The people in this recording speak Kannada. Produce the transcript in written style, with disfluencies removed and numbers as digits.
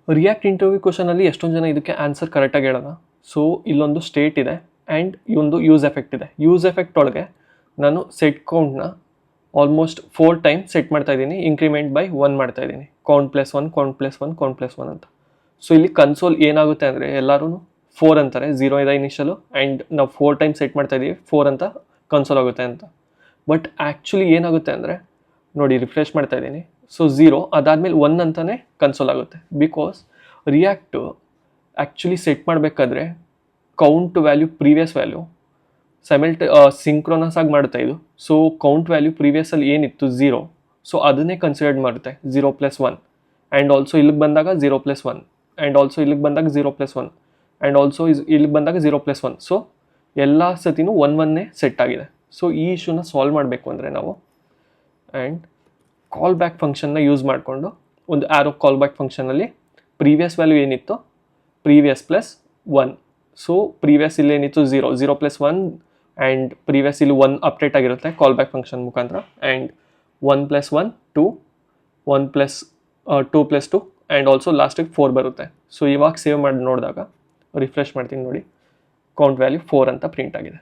ರಿಯಾಕ್ಟ್ ಇಂಟರ್ವ್ಯೂ ಕ್ವಶನಲ್ಲಿ ಎಷ್ಟೊಂದು ಜನ ಇದಕ್ಕೆ ಆನ್ಸರ್ ಕರೆಕ್ಟಾಗಿ ಹೇಳೋಣ. ಸೊ ಇಲ್ಲೊಂದು ಸ್ಟೇಟ್ ಇದೆ ಆ್ಯಂಡ್ ಈ ಒಂದು ಯೂಸ್ ಎಫೆಕ್ಟ್ ಇದೆ. ಯೂಸ್ ಎಫೆಕ್ಟ್ ಒಳಗೆ ನಾನು ಸೆಟ್ ಕೌಂಟ್ನ ಆಲ್ಮೋಸ್ಟ್ 4 ಟೈಮ್ ಸೆಟ್ ಮಾಡ್ತಾಯಿದ್ದೀನಿ, ಇಂಕ್ರಿಮೆಂಟ್ ಬೈ 1 ಮಾಡ್ತಾಯಿದ್ದೀನಿ, count plus 1 count plus 1 count plus 1 ಅಂತ. ಸೊ ಇಲ್ಲಿ ಕನ್ಸೋಲ್ ಏನಾಗುತ್ತೆ ಅಂದರೆ ಎಲ್ಲರೂ 4 ಅಂತಾರೆ, 0 ಇದೆ ಇನಿಷಿಯಲು ಆ್ಯಂಡ್ ನಾವು 4 ಟೈಮ್ ಸೆಟ್ ಮಾಡ್ತಾಯಿದ್ದೀವಿ, 4 ಅಂತ ಕನ್ಸೋಲ್ ಆಗುತ್ತೆ ಅಂತ. ಬಟ್ ಆ್ಯಕ್ಚುಲಿ ಏನಾಗುತ್ತೆ ಅಂದರೆ ನೋಡಿ ರಿಫ್ರೆಶ್ ಮಾಡ್ತಾಯಿದ್ದೀನಿ, ಸೊ 0 ಅದಾದಮೇಲೆ 1 ಅಂತಲೇ ಕನ್ಸೋಲ್ ಆಗುತ್ತೆ. ಬಿಕಾಸ್ ರಿಯಾಕ್ಟು ಆ್ಯಕ್ಚುಲಿ ಸೆಟ್ ಮಾಡಬೇಕಾದ್ರೆ count value previous value synchronous ಆಗಿ ಮಾಡುತ್ತೆ ಇದು. ಸೊ ಕೌಂಟ್ ವ್ಯಾಲ್ಯೂ ಪ್ರೀವಿಯಸಲ್ಲಿ ಏನಿತ್ತು 0, ಸೊ ಅದನ್ನೇ ಕನ್ಸಿಡರ್ ಮಾಡುತ್ತೆ 0 + 1 ಆ್ಯಂಡ್ ಆಲ್ಸೋ ಇಲ್ಲಿಗೆ ಬಂದಾಗ 0 + 1 ಆ್ಯಂಡ್ ಆಲ್ಸೋ ಇಲ್ಲಿಗೆ ಬಂದಾಗ 0 + 1 ಆ್ಯಂಡ್ ಆಲ್ಸೋ ಇಲ್ಲಿಗೆ ಬಂದಾಗ 0 + 1. ಸೊ ಎಲ್ಲ ಸತಿನೂ 1 1ನೇ ಸೆಟ್ ಆಗಿದೆ. ಸೊ ಈ ಇಶ್ಯೂನ ಸಾಲ್ವ್ ಮಾಡಬೇಕು ಅಂದರೆ ನಾವು ಆ್ಯಂಡ್ ಕಾಲ್ ಬ್ಯಾಕ್ ಫಂಕ್ಷನ್ನ ಯೂಸ್ ಮಾಡಿಕೊಂಡು ಒಂದು ಆ್ಯರೋ ಕಾಲ್ ಬ್ಯಾಕ್ ಫಂಕ್ಷನಲ್ಲಿ ಪ್ರೀವಿಯಸ್ ವ್ಯಾಲ್ಯೂ ಏನಿತ್ತು ಪ್ರೀವಿಯಸ್ ಪ್ಲಸ್ 1. ಸೊ ಪ್ರೀವಿಯಸ್ ಇಲ್ಲೇನಿತ್ತು 0 + 1 ಆ್ಯಂಡ್ ಪ್ರೀವಿಯಸ್ ಇಲ್ಲಿ 1 ಅಪ್ಡೇಟ್ ಆಗಿರುತ್ತೆ ಕಾಲ್ ಬ್ಯಾಕ್ ಫಂಕ್ಷನ್ ಮುಖಾಂತರ ಆ್ಯಂಡ್ 1 + 1 2 1 + 2 + 2 ಆ್ಯಂಡ್ ಆಲ್ಸೋ ಲಾಸ್ಟಿಗೆ 4 ಬರುತ್ತೆ. ಸೊ ಇವಾಗ ಸೇವ್ ಮಾಡಿ ನೋಡಿದಾಗ ರಿಫ್ರೆಶ್ ಮಾಡ್ತೀನಿ ನೋಡಿ, ಕೌಂಟ್ ವ್ಯಾಲ್ಯೂ 4 ಅಂತ ಪ್ರಿಂಟ್ ಆಗಿದೆ.